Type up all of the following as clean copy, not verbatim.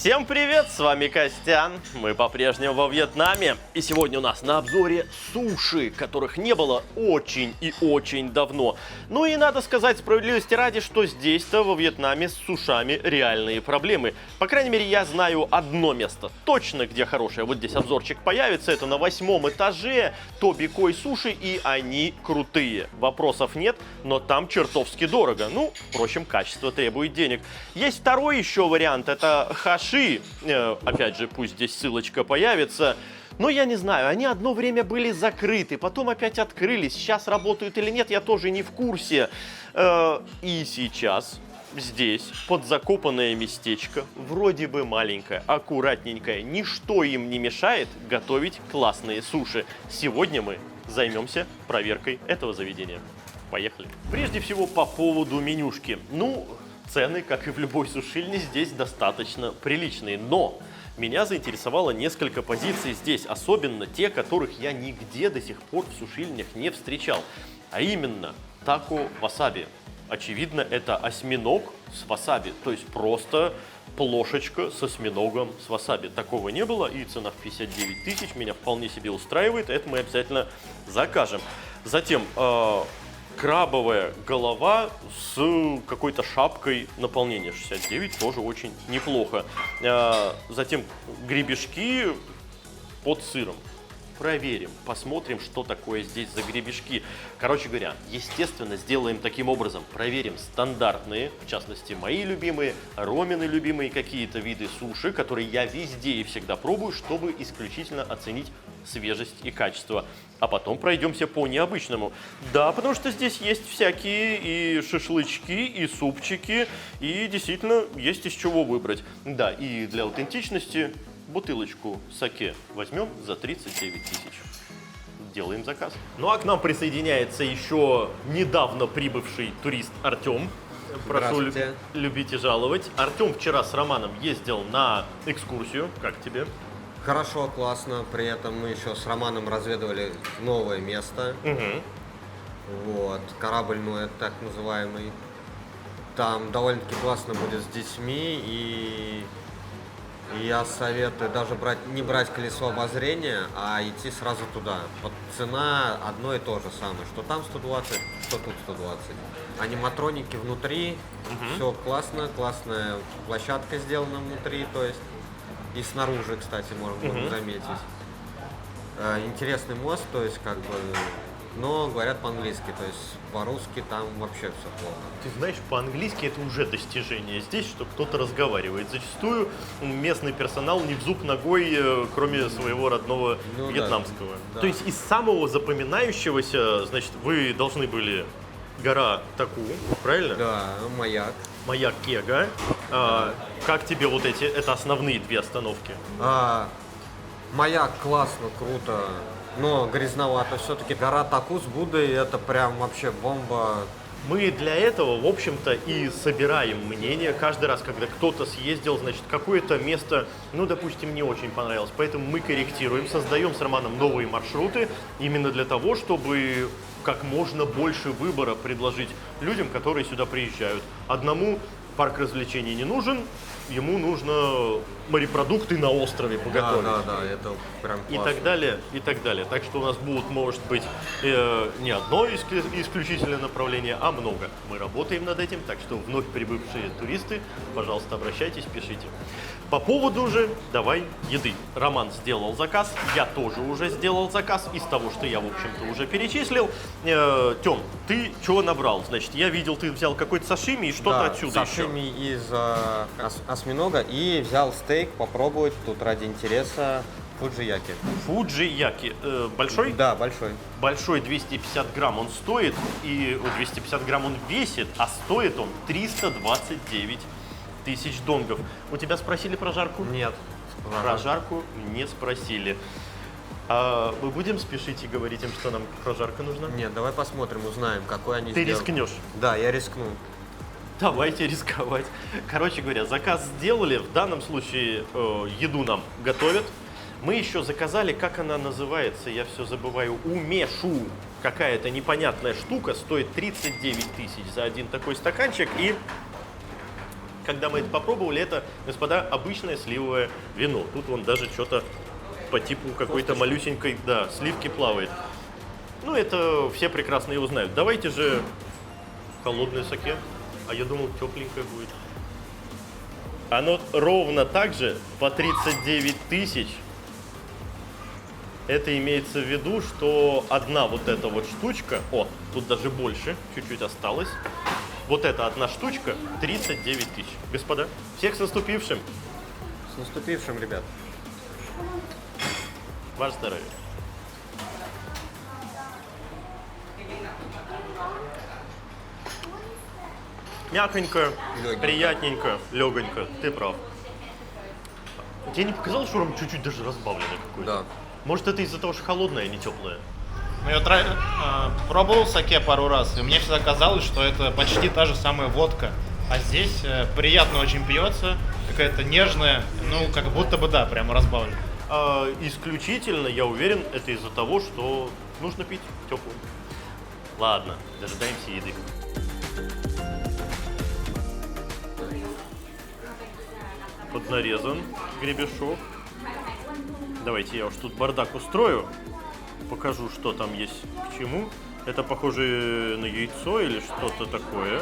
Всем привет, с вами Костян, мы по-прежнему во Вьетнаме, и сегодня у нас на обзоре суши, которых не было очень и очень давно. Ну и надо сказать справедливости ради, что здесь-то во Вьетнаме с сушами реальные проблемы. По крайней мере, я знаю одно место точно, где хорошее. Вот здесь обзорчик появится, это на 8-м этаже Тоби Кой суши, и они крутые. Вопросов нет, но там чертовски дорого. Ну, впрочем, качество требует денег. Есть второй еще вариант, это Хаши. Опять же, пусть здесь ссылочка появится. Но я не знаю, они одно время были закрыты, потом опять открылись. Сейчас работают или нет, я тоже не в курсе. И сейчас здесь подзакопанное местечко, вроде бы маленькое, аккуратненькое, ничто им не мешает готовить классные суши. Сегодня мы займемся проверкой этого заведения. Поехали. Прежде всего по поводу менюшки. Ну, цены, как и в любой сушильне, здесь достаточно приличные, но меня заинтересовало несколько позиций здесь, особенно те, которых я нигде до сих пор в сушильнях не встречал, а именно тако васаби. Очевидно, это осьминог с васаби, то есть просто плошечка с осьминогом с васаби. Такого не было, и цена в 59 тысяч меня вполне себе устраивает, это мы обязательно закажем. Затем крабовая голова с какой-то шапкой наполнения 69, тоже очень неплохо. Затем гребешки под сыром. Проверим, посмотрим, что такое здесь за гребешки. Короче говоря, естественно, сделаем таким образом. Проверим стандартные, в частности, мои любимые, Ромины любимые какие-то виды суши, которые я везде и всегда пробую, чтобы исключительно оценить свежесть и качество. А потом пройдемся по необычному. Да, потому что здесь есть всякие и шашлычки, и супчики, и действительно есть из чего выбрать. Да, и для аутентичности бутылочку саке возьмем за 39 тысяч. Делаем заказ. Ну а к нам присоединяется еще недавно прибывший турист Артем. Прошу любить и жаловать. Артем вчера с Романом ездил на экскурсию. Как тебе? Хорошо, классно. При этом мы еще с Романом разведывали новое место. Вот, корабль, ну это так называемый. Там довольно-таки классно будет с детьми, и я советую даже не брать колесо обозрения, а идти сразу туда. Вот цена одно и то же самое, что там 120, что тут 120. Аниматроники внутри, все классно, классная площадка сделана внутри, то есть и снаружи, кстати, можно заметить. Интересный мост, то есть как бы, но говорят по-английски, то есть по-русски там вообще все плохо. Ты знаешь, по-английски это уже достижение здесь, что кто-то разговаривает. Зачастую местный персонал не в зуб ногой, кроме своего родного вьетнамского. Да. То есть из самого запоминающегося, значит, вы должны были гора Таку, правильно? Да, маяк. Маяк Кега. Как тебе вот эти, это основные две остановки? Маяк классно, круто, но грязновато. Все-таки гора Таку с Буддой, это прям вообще бомба. Мы для этого, в общем-то, и собираем мнение. Каждый раз, когда кто-то съездил, значит, какое-то место, ну, допустим, не очень понравилось. Поэтому мы корректируем, создаем с Романом новые маршруты, именно для того, чтобы как можно больше выбора предложить людям, которые сюда приезжают. Одному парк развлечений не нужен, ему нужно морепродукты на острове поготовить. Да, это прям классно. И так далее, и так далее. Так что у нас будут, может быть, не одно исключительное направление, а много. Мы работаем над этим, так что вновь прибывшие туристы, пожалуйста, обращайтесь, пишите. По поводу же, давай, еды. Роман сделал заказ, я тоже уже сделал заказ из того, что я, в общем-то, уже перечислил. Тём, ты чего набрал? Значит, я видел, ты взял какой-то сашими и что-то отсюда еще. Сашими из осьминога, и взял стейк попробовать тут ради интереса. Фуджияки. Фуджияки. Большой? Да, большой. Большой, 250 грамм он стоит, и 250 грамм он весит, а стоит он 329 тысяч донгов. У тебя спросили про жарку? Нет. Про жарку не спросили. Мы будем спешить и говорить им, что нам прожарка нужна? Нет, давай посмотрим, узнаем, какой они сделают. Ты рискнешь? Да, я рискну. Давайте рисковать. Короче говоря, заказ сделали. В данном случае еду нам готовят. Мы еще заказали, как она называется, я все забываю, умешу. Какая-то непонятная штука, стоит 39 тысяч за один такой стаканчик. И когда мы это попробовали, это, господа, обычное сливовое вино. Тут вон даже что-то по типу какой-то малюсенькой, да, сливки плавает. Ну, это все прекрасно его знают. Давайте же холодное саке. А я думал, тепленькое будет. Оно ровно так же по 39 тысяч. Это имеется в виду, что одна вот эта вот штучка, о, тут даже больше, чуть-чуть осталось. Вот эта одна штучка 39 тысяч. Господа, всех с наступившим. С наступившим, ребят. Ваше здоровье. Мягонько, Легенько. приятненько, легонько. Ты прав. Тебе не показалось, что он чуть-чуть даже разбавленный какой-то? Да. Может, это из-за того, что холодное, а не теплое? Ну, я пробовал саке пару раз, и мне всегда казалось, что это почти та же самая водка. А здесь приятно очень пьется, какая-то нежная, ну, как будто бы, да, прямо разбавлена. Исключительно, я уверен, это из-за того, что нужно пить теплую. Ладно, дожидаемся еды. Поднарезан гребешок. Давайте я уж тут бардак устрою. Покажу, что там есть к чему. Это похоже на яйцо или что-то такое.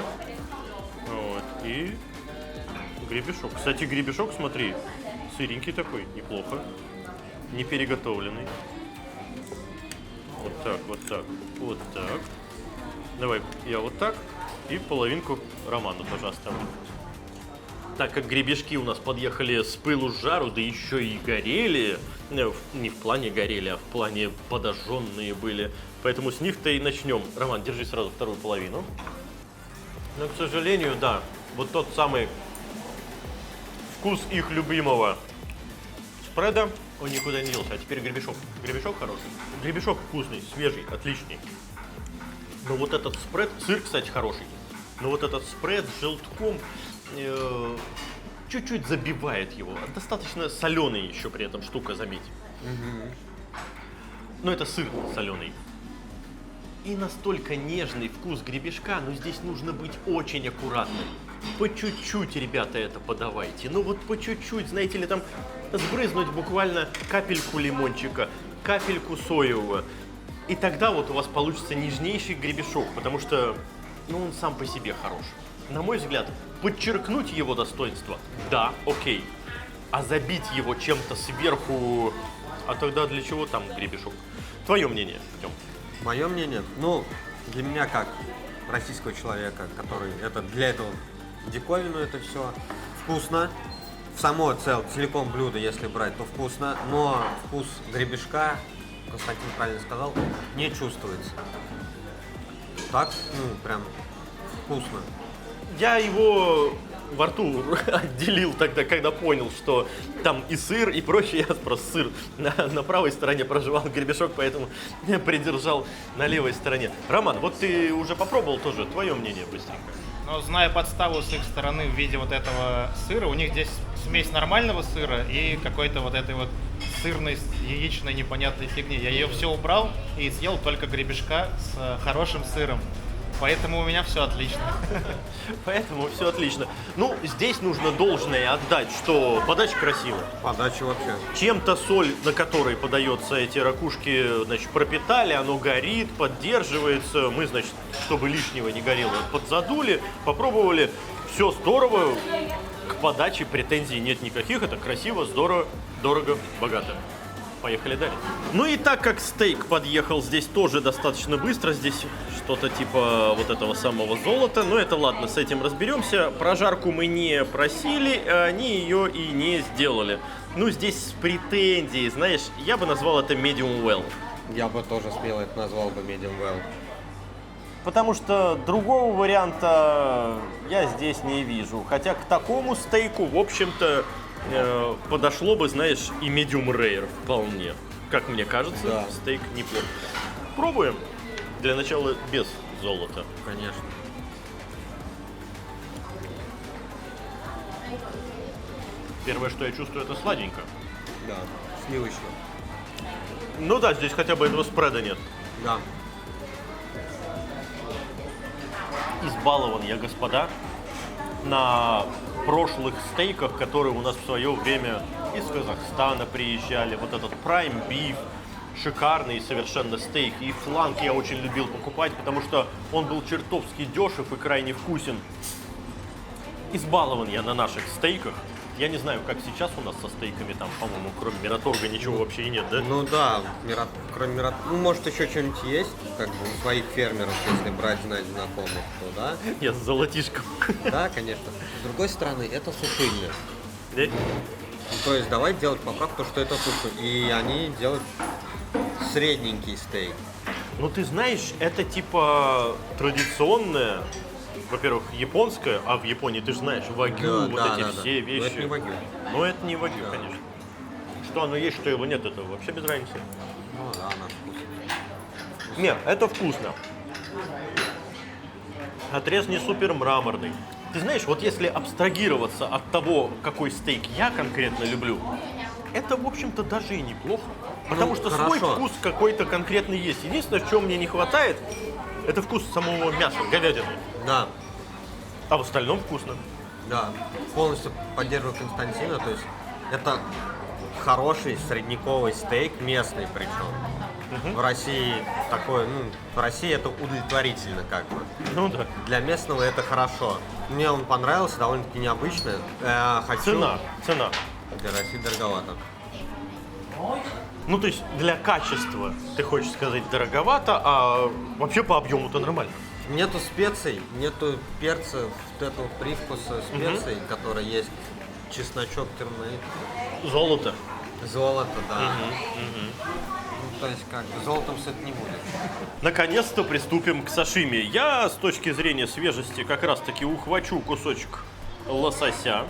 Вот. И гребешок. Кстати, гребешок, смотри, сыренький такой, неплохо. Не переготовленный. Вот так, вот так, вот так. Давай я вот так. И половинку Роману тоже оставлю. Так как гребешки у нас подъехали с пылу с жару, да еще и горели, не в плане горели, а в плане подожженные были, поэтому с них-то и начнем. Роман, держи сразу вторую половину. Но, к сожалению, да, вот тот самый вкус их любимого спреда, он никуда не делся. А теперь гребешок. Гребешок хороший. Гребешок вкусный, свежий, отличный. Но вот этот спред, сыр, кстати, хороший, но вот этот спред с желтком чуть-чуть забивает его. Достаточно соленый еще при этом штука, заметь. Но это сыр соленый. И настолько нежный вкус гребешка, но здесь нужно быть очень аккуратным. По чуть-чуть, ребята, это подавайте. Ну вот по чуть-чуть, знаете ли, там сбрызнуть буквально капельку лимончика, капельку соевого. И тогда вот у вас получится нежнейший гребешок, потому что, ну, он сам по себе хорош. На мой взгляд, подчеркнуть его достоинство, да, окей. А забить его чем-то сверху, а тогда для чего там гребешок? Твое мнение, Тём? Мое мнение, ну, для меня как российского человека, который для этого диковину это все вкусно. В само целиком блюдо, если брать, то вкусно, но вкус гребешка, Константин правильно сказал, не чувствуется. Так, ну, прям вкусно. Я его во рту отделил тогда, когда понял, что там и сыр, и прочее. Я просто сыр на правой стороне проживал гребешок, поэтому я придержал на левой стороне. Роман, вот ты уже попробовал тоже, твое мнение быстренько. Но зная подставу с их стороны в виде вот этого сыра, у них здесь смесь нормального сыра и какой-то вот этой вот сырной, яичной непонятной фигни. Я ее все убрал и съел только гребешка с хорошим сыром. Поэтому у меня все отлично. Поэтому все отлично. Ну, здесь нужно должное отдать, что подача красивая. Подача вообще. Чем-то соль, на которой подается эти ракушки, значит, пропитали, оно горит, поддерживается. Мы, значит, чтобы лишнего не горело, подзадули, попробовали. Все здорово, к подаче претензий нет никаких. Это красиво, здорово, дорого, богато. Поехали далее. Ну и так как стейк подъехал здесь тоже достаточно быстро, здесь что-то типа вот этого самого золота, но это ладно, с этим разберемся. Прожарку мы не просили, они ее и не сделали. Ну здесь с претензией, знаешь, я бы назвал это medium well. Я бы тоже смело это назвал бы medium well. Потому что другого варианта я здесь не вижу. Хотя к такому стейку, в общем-то, подошло бы, знаешь, и medium rare вполне. Как мне кажется, да. Стейк неплох. Пробуем. Для начала без золота. Конечно. Первое, что я чувствую, это сладенько. Да, сливочно. Ну да, здесь хотя бы этого спреда нет. Да. Избалован я, господа, на прошлых стейках, которые у нас в свое время из Казахстана приезжали. Вот этот Prime Beef, шикарный совершенно стейк. И фланг я очень любил покупать, потому что он был чертовски дешев и крайне вкусен. Избалован я на наших стейках. Я не знаю, как сейчас у нас со стейками, там, по-моему, кроме Мираторга ничего вообще и нет, да? Ну да, кроме Мираторга, ну может еще что-нибудь есть, как бы у своих фермеров, если брать, знать знакомых, то да. Нет, с золотишком. Да, конечно. С другой стороны, это сушильня. Да? Ну, то есть давай делать поправку, что это суши. И они делают средненький стейк. Ну ты знаешь, это типа традиционное, во-первых, японское, а в Японии, ты же знаешь, вагю, вот эти все вещи. Но это не вагю. Но это не вагю, конечно. Что оно есть, что его нет, это вообще без разницы. Ну да, она вкусная. Нет, это вкусно. Отрез не супер мраморный. Ты знаешь, вот если абстрагироваться от того, какой стейк я конкретно люблю, это, в общем-то, даже и неплохо. Потому что свой вкус какой-то конкретный есть. Единственное, в чем мне не хватает, это вкус самого мяса, говядины. Да, А в остальном вкусно. да. Полностью поддерживаю Константина. То есть это хороший средневековый стейк, местный причем. В России такой, ну, в России это удовлетворительно как бы. Ну да. Для местного это хорошо. Мне он понравился, довольно-таки необычный. Цена. Для России дороговато. Ну, то есть для качества, ты хочешь сказать, дороговато, а вообще по объему-то нормально. Нету специй, нету перца, вот этого привкуса специй, который есть. Чесночок, термоид. Золото. Золото, да. Ну, то есть как бы золотом сыт не будет. Наконец-то приступим к сашими. Я с точки зрения свежести как раз-таки ухвачу кусочек лосося.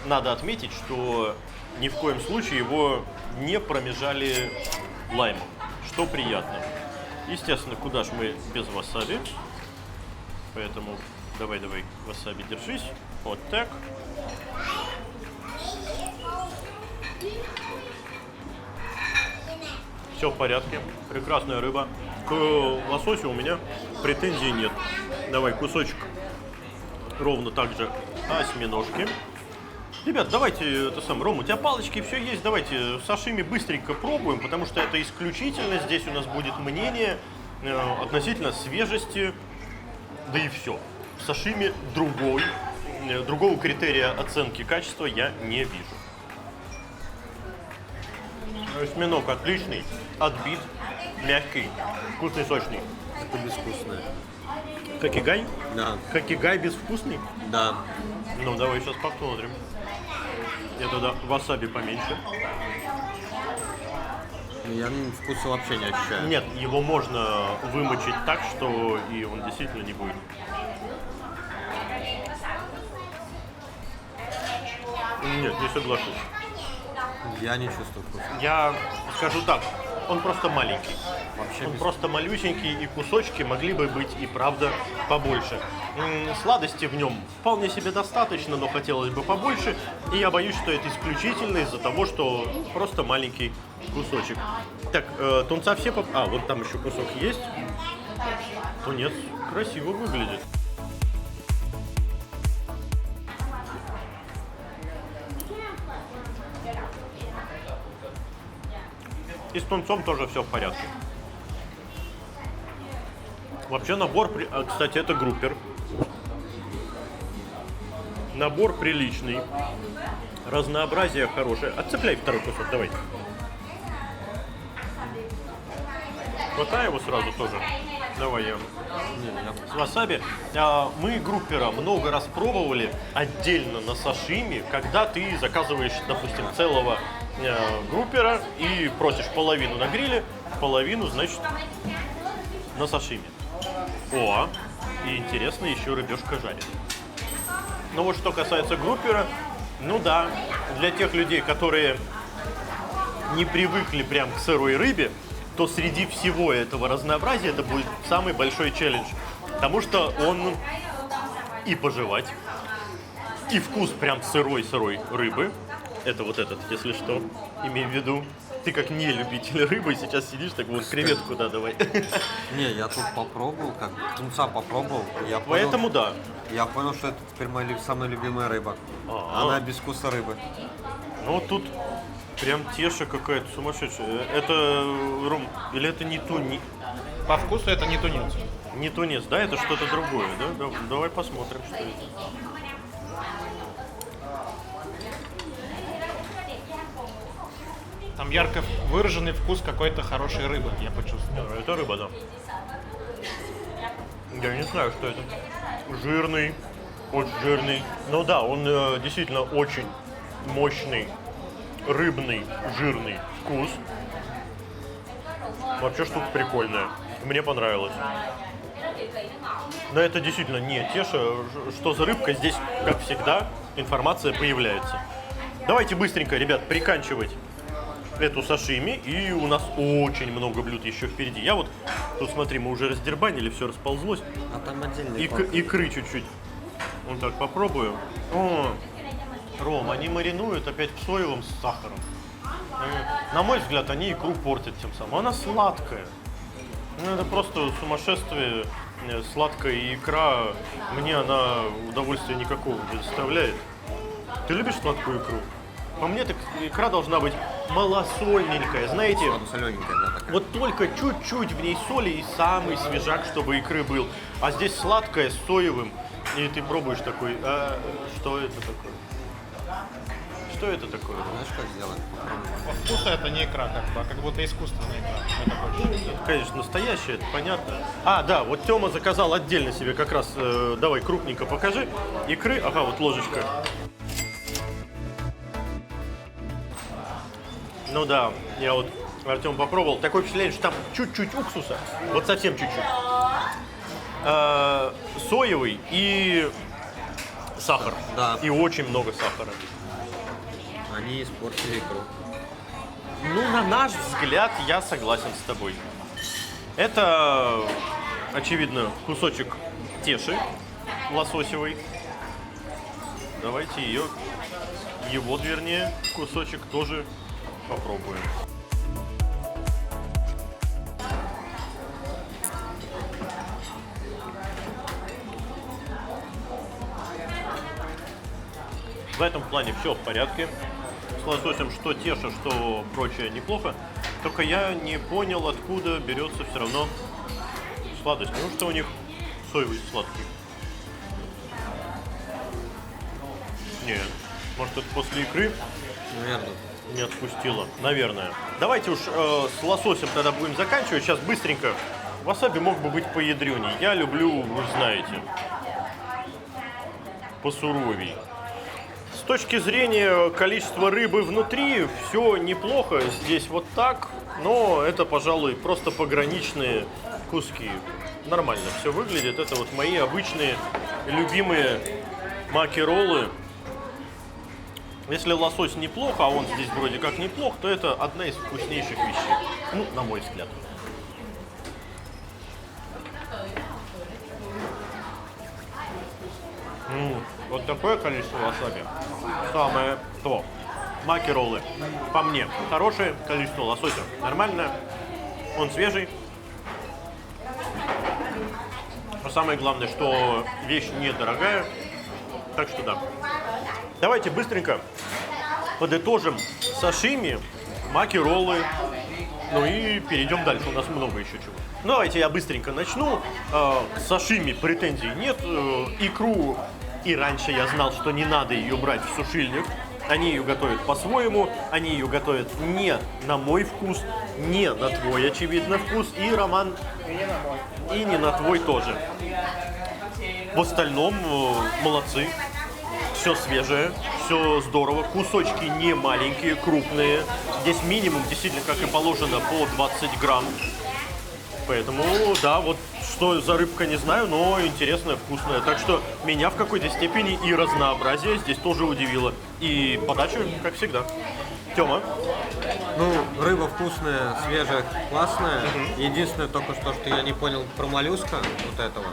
Надо отметить, что ни в коем случае его не промежали лаймом, что приятно. Естественно, куда ж мы без васаби. Поэтому давай, васаби, держись. Вот так. Все в порядке. Прекрасная рыба. К лососю у меня претензий нет. Давай кусочек ровно так же осьминожки. Ребят, давайте это самое, Ром, у тебя палочки все есть, давайте сашими быстренько пробуем, потому что это исключительно здесь у нас будет мнение относительно свежести, да и все. В сашими другого критерия оценки качества я не вижу. Осьминог отличный, отбит, мягкий, вкусный, сочный. Это безвкусное. Хокигай? Да. Хокигай безвкусный? Да. Ну, давай сейчас посмотрим. Я тогда васаби поменьше. Я вкуса вообще не ощущаю. Нет, его можно вымочить так, что и он действительно не будет. Нет, не соглашусь. Я не чувствую вкуса. Я скажу так, он просто маленький. Вообще Он без... просто малюсенький, и кусочки могли бы быть и правда побольше. Сладости в нем вполне себе достаточно, но хотелось бы побольше. И я боюсь, что это исключительно из-за того, что просто маленький кусочек. Так, тунца все А, вот там еще кусок есть. Тунец красиво выглядит. И с тунцом тоже все в порядке. Вообще набор, кстати, это группер. Набор приличный. Разнообразие хорошее. Отцепляй второй кусок, давай. Хватай его сразу тоже. Давай я. С васаби. Мы группера много раз пробовали отдельно на сашими, когда ты заказываешь, допустим, целого группера и просишь половину на гриле, половину, значит, на сашими. О, и интересно, еще рыбешка жарит. Но вот что касается группера, ну да, для тех людей, которые не привыкли прям к сырой рыбе, то среди всего этого разнообразия это будет самый большой челлендж. Потому что он и пожевать, и вкус прям сырой рыбы. Это вот этот, если что, имею в виду. Ты как не любитель рыбы сейчас сидишь, так вот креветку, да, давай. Не, я тут попробовал, как тунца попробовал. Поэтому да. Я понял, что это теперь моя самая любимая рыба. Она без вкуса рыбы. Ну вот тут прям теша какая-то сумасшедшая. Это, Ром, или это не тунец? По вкусу это не тунец. Не тунец, да? Это что-то другое, да? Давай посмотрим, что это. Там ярко выраженный вкус какой-то хорошей рыбы, я почувствовал. Это рыба, да. Я не знаю, что это. Жирный, очень жирный. Ну да, он действительно очень мощный, рыбный, жирный вкус. Вообще штука прикольная. Мне понравилось. Но это действительно не теша. Что за рыбка? Здесь, как всегда, информация появляется. Давайте быстренько, ребят, приканчивать эту сашими, и у нас очень много блюд еще впереди. Я вот, тут смотри, мы уже раздербанили, все расползлось. А там отдельный Икры чуть-чуть. Вот так попробую. О, Ром, они маринуют опять в соевом с сахаром. На мой взгляд, они икру портят тем самым. Она сладкая. Ну, это просто сумасшествие. Сладкая икра. Мне она удовольствия никакого не доставляет. Ты любишь сладкую икру? По мне, так икра должна быть малосольненькая, знаете, солененькая, да, такая. вот только чуть-чуть в ней соли и самый свежак, чтобы икры был. А здесь сладкая с соевым, и ты пробуешь такой, что это такое? Что это такое? Знаешь, как сделать? По вкусу это не икра, как будто искусственная икра. Это больше. Конечно, настоящая, это понятно. А, да, вот Тёма заказал отдельно себе как раз, давай крупненько покажи, икры, ага, вот ложечка. Ну да, я вот, Артём, попробовал. Такое впечатление, что там чуть-чуть уксуса, вот совсем чуть-чуть. Соевый и сахар. Да. И очень много сахара. Они испортили икру. Ну, на наш взгляд, я согласен с тобой. Это, очевидно, кусочек теши лососевой. Давайте его, вернее, кусочек тоже попробуем. В этом плане все в порядке. С лососем что теша, что прочее неплохо. Только я не понял, откуда берется все равно сладость. Ну что у них соевый сладкий? Нет. Может, это после икры Наверное. не отпустила? Наверное. Давайте уж с лососем тогда будем заканчивать. Сейчас быстренько. Васаби мог бы быть поядреней. Я люблю, вы знаете, посуровей. С точки зрения количества рыбы внутри, все неплохо. Здесь вот так. Но это, пожалуй, просто пограничные куски. Нормально все выглядит. Это вот мои обычные любимые маки-роллы. Если лосось неплохо, а он здесь вроде как неплох, то это одна из вкуснейших вещей. Ну, на мой взгляд. Вот такое количество васаби. Самое то. Маки-роллы. По мне, хорошее количество лосося. Нормально. Он свежий. Но самое главное, что вещь недорогая. Так что да. Давайте быстренько подытожим сашими, маки-роллы. Ну и перейдем дальше. У нас много еще чего. Ну, давайте я быстренько начну. К сашими претензий нет. Икру и раньше я знал, что не надо ее брать в сушильник. Они ее готовят по-своему. Они ее готовят не на мой вкус, не на твой, очевидно, вкус. И, Роман, и не на твой тоже. В остальном молодцы. Все свежее, все здорово. Кусочки не маленькие, крупные. Здесь минимум, действительно, как и положено, по 20 грамм. Поэтому, да, вот что за рыбка, не знаю, но интересная, вкусная. Так что меня в какой-то степени и разнообразие здесь тоже удивило. И подача, как всегда. Тёма? Ну, рыба вкусная, свежая, классная. Единственное только что я не понял про моллюска вот этого.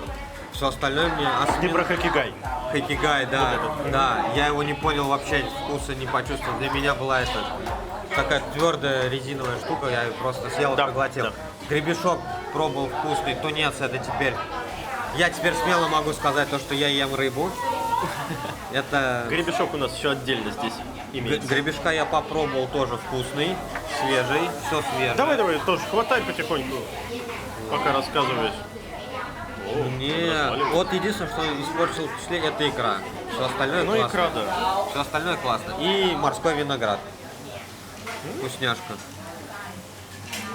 Все остальное мне... Ты про хоккигай. Хоккигай, да, да. Я его не понял вообще, вкуса не почувствовал. Для меня была это такая твердая резиновая штука, я ее просто съел и Да, проглотил. да. Гребешок пробовал вкусный, тунец это теперь... Я теперь смело могу сказать то, что я ем рыбу. Это... Гребешок у нас еще отдельно здесь имеется. Гребешка я попробовал, тоже вкусный, свежий, все свежее. Давай, тоже хватай потихоньку, пока рассказываешь. Не, вот единственное, что испортил впечатление, это икра. Все остальное Ну, классно. икра, да. Все остальное классно. И морской виноград. Вкусняшка.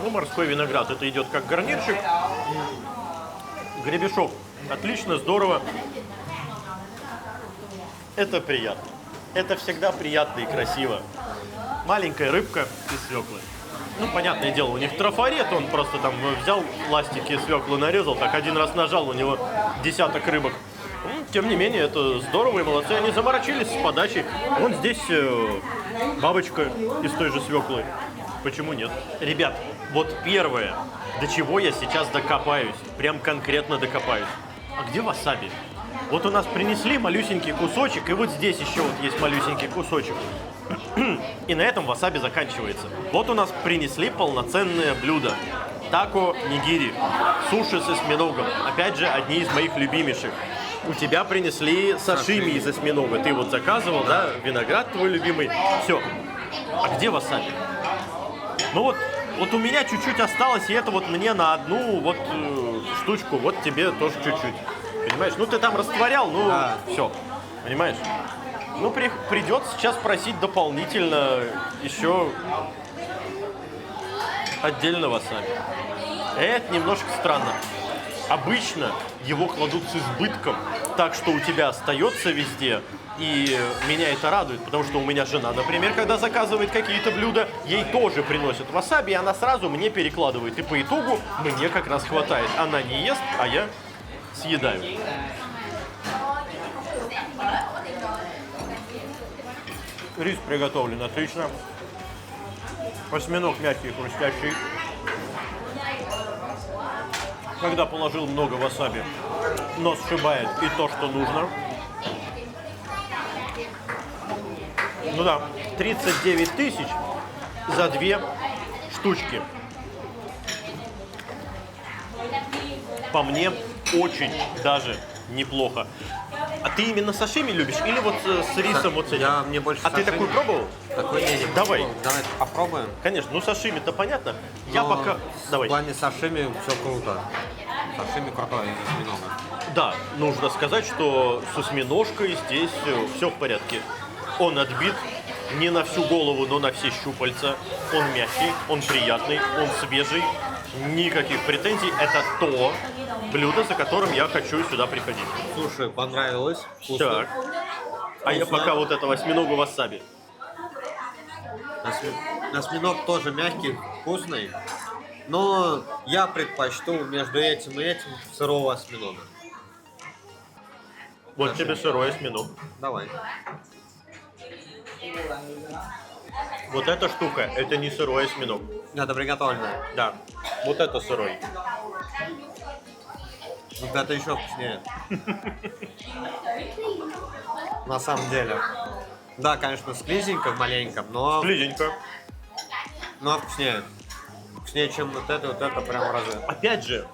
Ну, морской виноград, это идет как гарнирчик. Гребешок, отлично, здорово. Это приятно. Это всегда приятно и красиво. Маленькая рыбка из свеклы. Ну, понятное дело, у них трафарет, он просто там взял пластики, свеклу нарезал, так один раз нажал, у него десяток рыбок. Тем не менее, это здорово и молодцы, они заморочились с подачей. Вон здесь бабочка из той же свеклы. Почему нет? Ребят, вот первое, до чего я сейчас докопаюсь, прям конкретно докопаюсь. А где васаби? Вот у нас принесли малюсенький кусочек, и вот здесь еще вот есть малюсенький кусочек. И на этом васаби заканчивается. Вот у нас принесли полноценное блюдо. Тако нигири. Суши с осьминогом. Опять же, одни из моих любимейших. У тебя принесли сашими из осьминога. Ты вот заказывал, да? Виноград твой любимый. Все. А где васаби? Ну вот у меня чуть-чуть осталось, и это вот мне на одну вот штучку. Вот тебе тоже чуть-чуть. Понимаешь? Ну ты там растворял, ну Да. все. Понимаешь? Ну, придется сейчас просить дополнительно еще отдельно васаби. Это немножко странно. Обычно его кладут с избытком, так что у тебя остается везде. И меня это радует, потому что у меня жена, например, когда заказывает какие-то блюда, ей тоже приносят васаби, и она сразу мне перекладывает. И по итогу мне как раз хватает. Она не ест, а я съедаю. Рис приготовлен отлично. Осьминог мягкий и хрустящий. Когда положил много васаби, нос сшибает и то, что нужно. Ну да, 39 тысяч за 2 штучки. По мне, очень даже неплохо. А ты именно сашими любишь или вот с рисом вот с этим? Мне больше А ты такой пробовал? Такой не Давай. пробовал. Давай попробуем. Конечно, ну сашими-то понятно. Я Но пока... Давай. В плане сашими все круто. Сашими крутой из осьминога. Да, нужно сказать, что с осьминожкой здесь все в порядке. Он отбит не на всю голову, но на все щупальца. Он мягкий, он приятный, он свежий. Никаких претензий. Это то блюдо, за которым я хочу сюда приходить. Слушай, понравилось. Вкусно. Так. А я пока вот это осьминогу васаби. Осьминог тоже мягкий, вкусный. Но я предпочту между этим и этим сырого осьминога. Вот тебе сырой осьминог. Давай. Вот эта штука, это не сырой осьминог. Это приготовленное. Да, вот это сырой. Вот это еще вкуснее. На самом деле. Да, конечно, склизенько маленько, но Близенько. вкуснее. Вкуснее, чем вот это прям в разы. Опять же,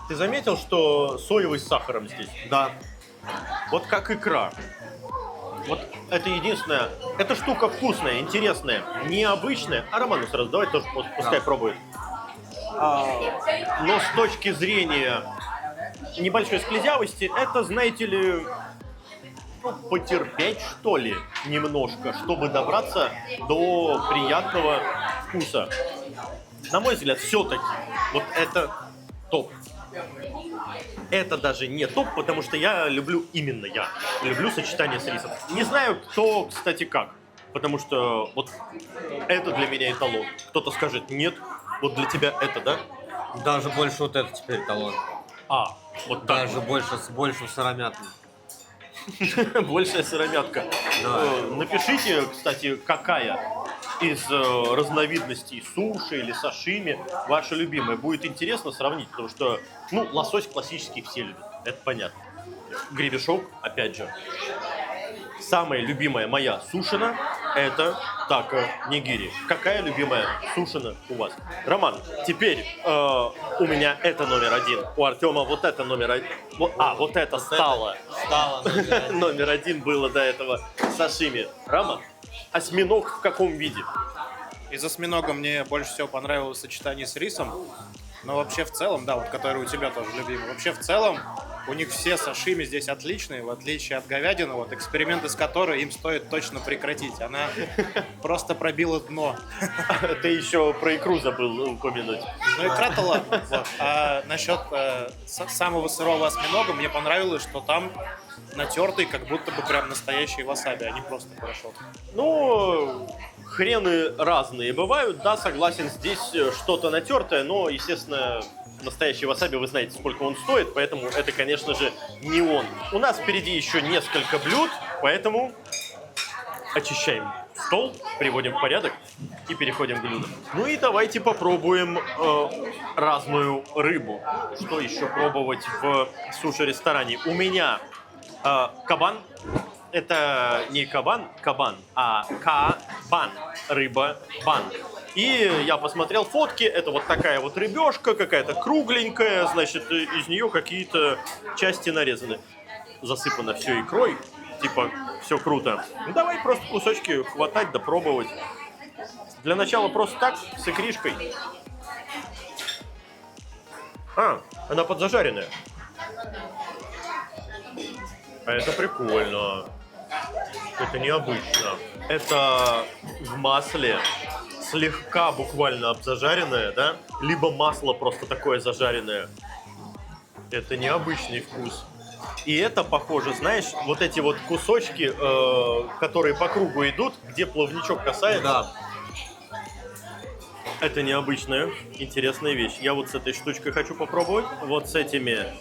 ты заметил, что соевый с сахаром здесь? Да. Вот как икра. Вот это единственное. Эта штука вкусная, интересная, необычная. А Роману сразу давай тоже пускай пробует. Но с точки зрения небольшой склизявости, это, знаете ли, потерпеть, что ли, немножко, чтобы добраться до приятного вкуса. На мой взгляд, все-таки вот это топ. Это даже не топ, потому что я люблю сочетание с рисом. Не знаю, кто, кстати, как. Потому что вот это для меня эталон. Кто-то скажет, нет, вот для тебя это, да? Даже больше вот это теперь эталон. Вот так. Даже больше сыромятный. Большая сыромятка. Да. Напишите, кстати, какая из разновидностей суши или сашими ваша любимая. Будет интересно сравнить, потому что, лосось классический все любят, это понятно. Гребешок, опять же. Самая любимая моя сушина – это тако нигири. Какая любимая сушина у вас? Роман, теперь у меня это номер один. У Артема вот это номер один. Вот это стало. Стало Номер один было до этого сашими. Роман, осьминог в каком виде? Из осьминога мне больше всего понравилось сочетание с рисом. Но вообще в целом, да, вот который у тебя тоже любимый. Вообще в целом у них все сашими здесь отличные, в отличие от говядины, вот эксперименты с которой им стоит точно прекратить. Она просто пробила дно. Ты еще про икру забыл упомянуть. Ну икра-то ладно. Вот. А насчет самого сырого осьминога мне понравилось, что там натертый, как будто бы прям настоящий васаби, а не просто порошок. Ну, хрены разные бывают, да, согласен, здесь что-то натертое, но, естественно, настоящий васаби, вы знаете, сколько он стоит, поэтому это, конечно же, не он. У нас впереди еще несколько блюд, поэтому очищаем стол, приводим в порядок и переходим к блюдам. Ну и давайте попробуем разную рыбу. Что еще пробовать в суши-ресторане? У меня кабан. Это не кабан, а кабан, рыба-бан. И я посмотрел фотки, это вот такая вот рыбешка, какая-то кругленькая, значит, из нее какие-то части нарезаны. Засыпано все икрой, типа, все круто. Ну, давай просто кусочки хватать да пробовать. Для начала просто так, с икришкой. Она подзажаренная. А это прикольно. Это необычно. Это в масле, слегка буквально обзажаренное, да? Либо масло просто такое зажаренное. Это необычный вкус. И это похоже, знаешь, вот эти вот кусочки, которые по кругу идут, где плавничок касается. Да. Это необычная, интересная вещь. Я вот с этой штучкой хочу попробовать. Вот с этими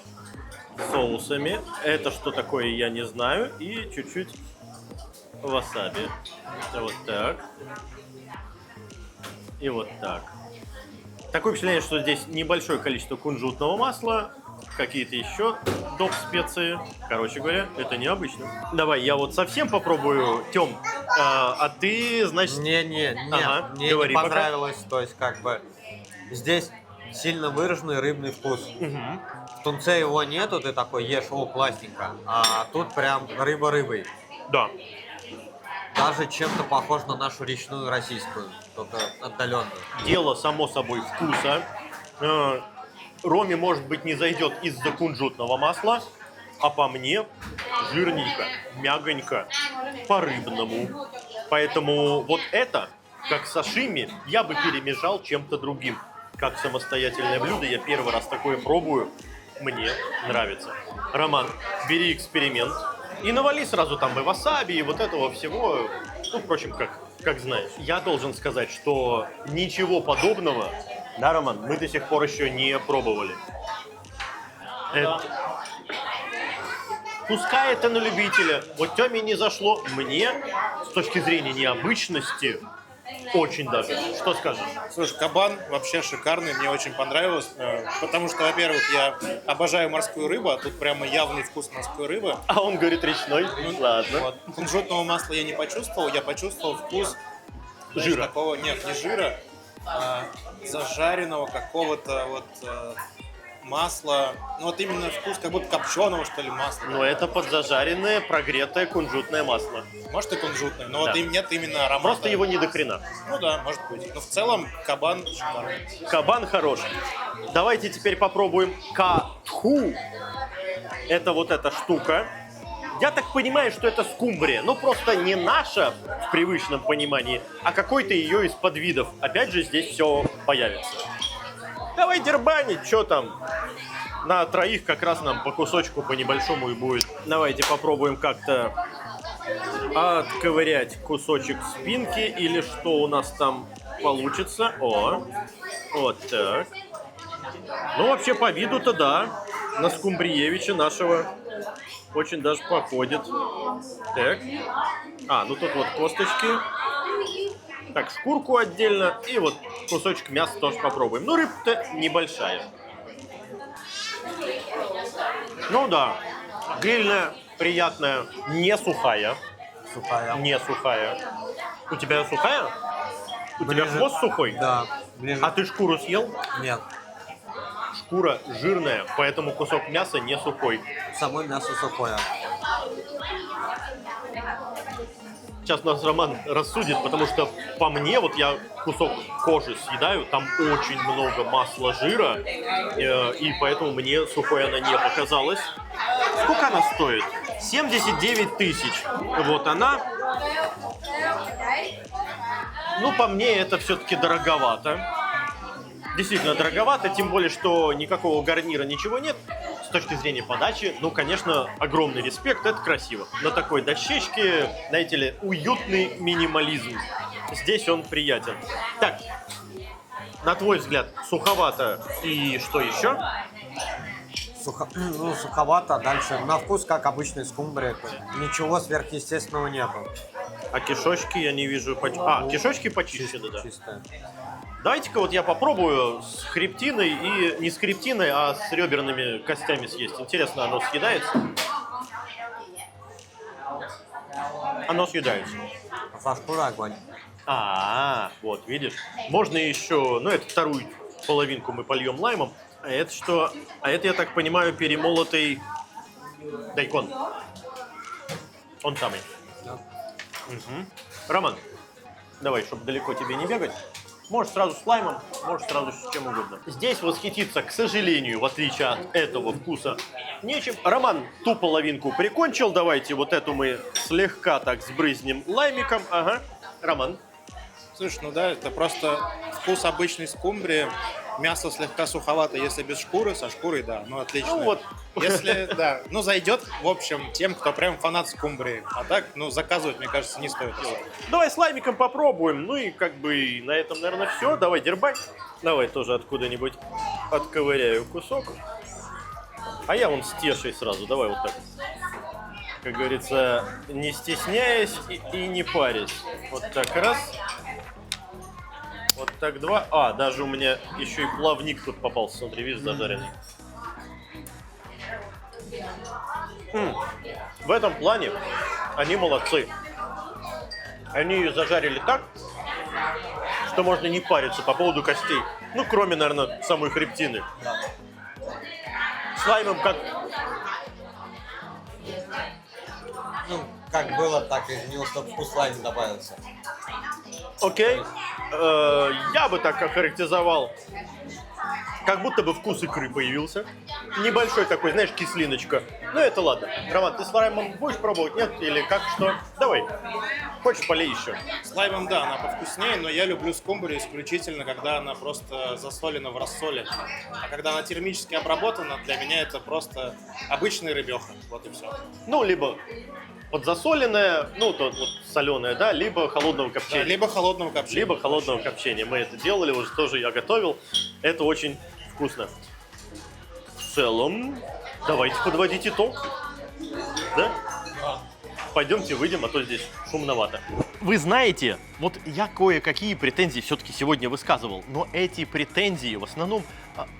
соусами. Это что такое, я не знаю. И чуть-чуть васаби. Вот так. И вот так. Такое впечатление, что здесь небольшое количество кунжутного масла, какие-то еще доп. Специи. Короче говоря, это необычно. Давай, я вот совсем попробую. Тём, а ты, значит... Мне говори не пока. понравилось, то есть как бы здесь сильно выраженный рыбный вкус. Мгм. В тунце его нету, ты такой ешь, о, классненько. А тут прям рыба рыбой. Да. Даже чем-то похож на нашу речную российскую, только отдаленно. Дело, само собой, вкуса. Роме, может быть, не зайдет из-за кунжутного масла, а по мне жирненько, мягонько, по-рыбному. Поэтому вот это, как сашими, я бы перемешал чем-то другим. Как самостоятельное блюдо, я первый раз такое пробую, мне нравится. Роман, бери эксперимент и навали сразу там и васаби, и вот этого всего, ну, впрочем, как знаешь. Я должен сказать, что ничего подобного, да, Роман, мы до сих пор еще не пробовали. Пускай это на любителя. Вот Тёме не зашло. Мне, с точки зрения необычности, очень даже. Что скажешь? Слушай, кабан вообще шикарный, мне очень понравилось, потому что, во-первых, я обожаю морскую рыбу, а тут прямо явный вкус морской рыбы. А он говорит речной. Ладно. Вот. Кунжутного масла я не почувствовал, я почувствовал вкус знаешь, Жира. такого, нет, не жира, а зажаренного какого-то вот масла, ну вот именно вкус как будто копченого, что ли, масла. Но это подзажаренное, прогретое кунжутное масло. Может и кунжутное, но Да. вот им нет именно аромата. Просто его не до хрена. Ну да, может быть. Но в целом кабан шикарный. Кабан хороший. Давайте теперь попробуем катху. Это вот эта штука. Я так понимаю, что это скумбрия. Ну, просто не наша в привычном понимании, а какой-то ее из подвидов. Опять же, здесь все появится. Давай дербанить, что там? На троих как раз нам по кусочку, по небольшому и будет. Давайте попробуем как-то отковырять кусочек спинки или что у нас там получится. О, вот так. Ну, вообще, по виду-то да. На скумбриевича нашего очень даже походит. Так. Ну тут вот косточки. Так, шкурку отдельно. И вот кусочек мяса тоже попробуем. Ну, рыба-то небольшая. Ну да. Грильная, приятная, не сухая. Сухая. Не сухая. У тебя сухая? У тебя Ближе. хвост сухой? Да, ближе. А ты шкуру съел? Нет, Шкура жирная, поэтому кусок мяса не сухой. само мясо сухое. Сейчас нас Роман рассудит, потому что по мне, вот я кусок кожи съедаю, там очень много масла, жира, и поэтому мне сухой она не показалась. Сколько она стоит? 79 тысяч. Вот она. Ну, по мне, это все-таки дороговато. Действительно дороговато, тем более, что никакого гарнира, ничего нет. С точки зрения подачи, ну, конечно, огромный респект, это красиво. На такой дощечке, знаете ли, уютный минимализм. Здесь он приятен. Так, на твой взгляд, суховато и что еще? Ну, суховато. Дальше на вкус, как обычный скумбрия. Ничего сверхъестественного нету. А кишочки я не вижу. Кишочки почище, да. Чистое. Давайте-ка вот я попробую с хребтиной и не с хребтиной, а с реберными костями съесть. Интересно, оно съедается? Оно съедается. Со шкурой огонь. Вот, видишь. Можно еще, ну, это вторую половинку мы польем лаймом. А это что? А это, я так понимаю, перемолотый дайкон. Он самый. Да. Угу. Роман, давай, чтобы далеко тебе не бегать. Можешь сразу с лаймом, можешь сразу с чем угодно. Здесь восхититься, к сожалению, в отличие от этого вкуса, нечем. Роман ту половинку прикончил. Давайте вот эту мы слегка так сбрызнем лаймиком. Ага. Роман. Слушай, ну да, это просто вкус обычной скумбрии. Мясо слегка суховато, если без шкуры, со шкурой, да, ну отлично. Ну вот. Если, да, ну зайдет, в общем, тем, кто прям фанат скумбрии. А так, ну заказывать, мне кажется, не стоит. Давай с лаймиком попробуем. Ну и как бы на этом, наверное, все. Давай, дербань. Давай тоже откуда-нибудь отковыряю кусок. А я вон с тешей сразу. Давай вот так. Как говорится, не стесняясь и не парясь. Вот так раз. Вот так два. Даже у меня еще и плавник тут попался. Смотри, видишь, зажаренный. В этом плане они молодцы. Они ее зажарили так, что можно не париться по поводу костей. Ну, кроме, наверное, самой хребтины. С лаймом как... Ну, как было, так и изменилось, чтобы вкус лайма добавился. Окей. Я бы так охарактеризовал. Как будто бы вкус икры появился. Небольшой такой, знаешь, кислиночка. Ну, это ладно. Роман, ты с лаймом будешь пробовать? Нет? Или как, что? Давай. Хочешь, полей еще. С лаймом, да, она повкуснее, но я люблю скумбрию исключительно, когда она просто засолена в рассоле. А когда она термически обработана, для меня это просто обычный рыбеха. Вот и все. Ну, либо подзасоленная, ну, то вот соленая, да, либо холодного Да, копчения. либо холодного копчения. Либо холодного копчения. Мы это делали, уже тоже я готовил. Это очень вкусно. В целом, давайте подводить итог. Да? Пойдемте выйдем, а то здесь шумновато. Вы знаете, вот я кое-какие претензии все-таки сегодня высказывал, но эти претензии в основном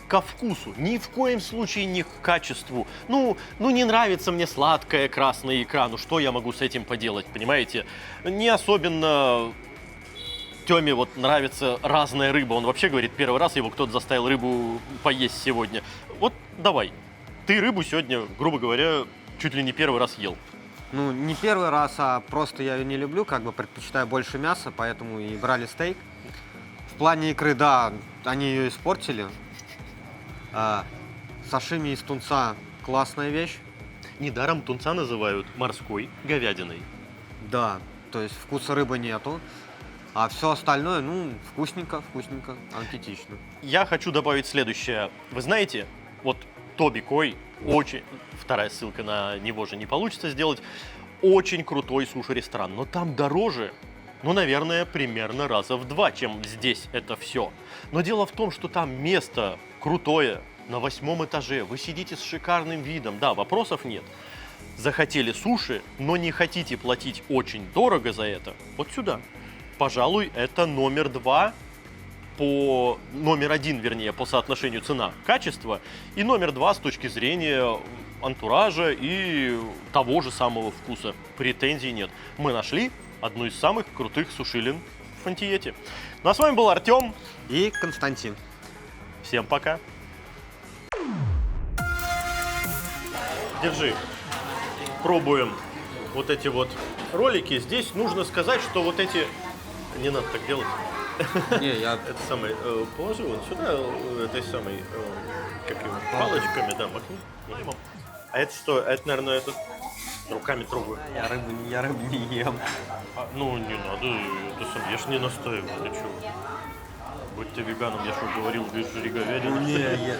ко вкусу, ни в коем случае не к качеству. Ну не нравится мне сладкая красная икра, ну что я могу с этим поделать, понимаете? Не особенно Тёме вот нравится разная рыба, он вообще говорит, первый раз его кто-то заставил рыбу поесть сегодня. Вот давай, ты рыбу сегодня, грубо говоря, чуть ли не первый раз ел. Ну, не первый раз, а просто я ее не люблю, как бы предпочитаю больше мяса, поэтому и брали стейк. В плане икры, да, они ее испортили. Сашими из тунца – классная вещь. Недаром тунца называют морской говядиной. Да, то есть вкуса рыбы нету. А все остальное, ну, вкусненько, аппетично. Я хочу добавить следующее. Вы знаете, вот Тоби Кой, очень, вторая ссылка на него же не получится сделать, очень крутой суши-ресторан, но там дороже, ну, наверное, примерно раза в 2, чем здесь это все. Но дело в том, что там место крутое, на 8 этаже, вы сидите с шикарным видом, да, вопросов нет. Захотели суши, но не хотите платить очень дорого за это, вот сюда. Пожалуй, это номер 2 по номер один, вернее, по соотношению цена-качество, и номер два с точки зрения антуража и того же самого вкуса. Претензий нет. Мы нашли одну из самых крутых сушилин в Фонтиете. Ну а с вами был Артем. И Константин. Всем пока. Держи. Пробуем вот эти вот ролики. Здесь нужно сказать, что вот эти... Не надо так делать. Не, я... Это самый... Положи вот сюда этой самой... Как его? Палочками, да, макни. Макни. А это что? Это, наверное, это... Руками трогаю. Я рыбу не ем. Ну, не надо. Это сам... Я ж не настаиваю. Ты чего? Будь ты веганом, я что говорил, без говядины. Не, я...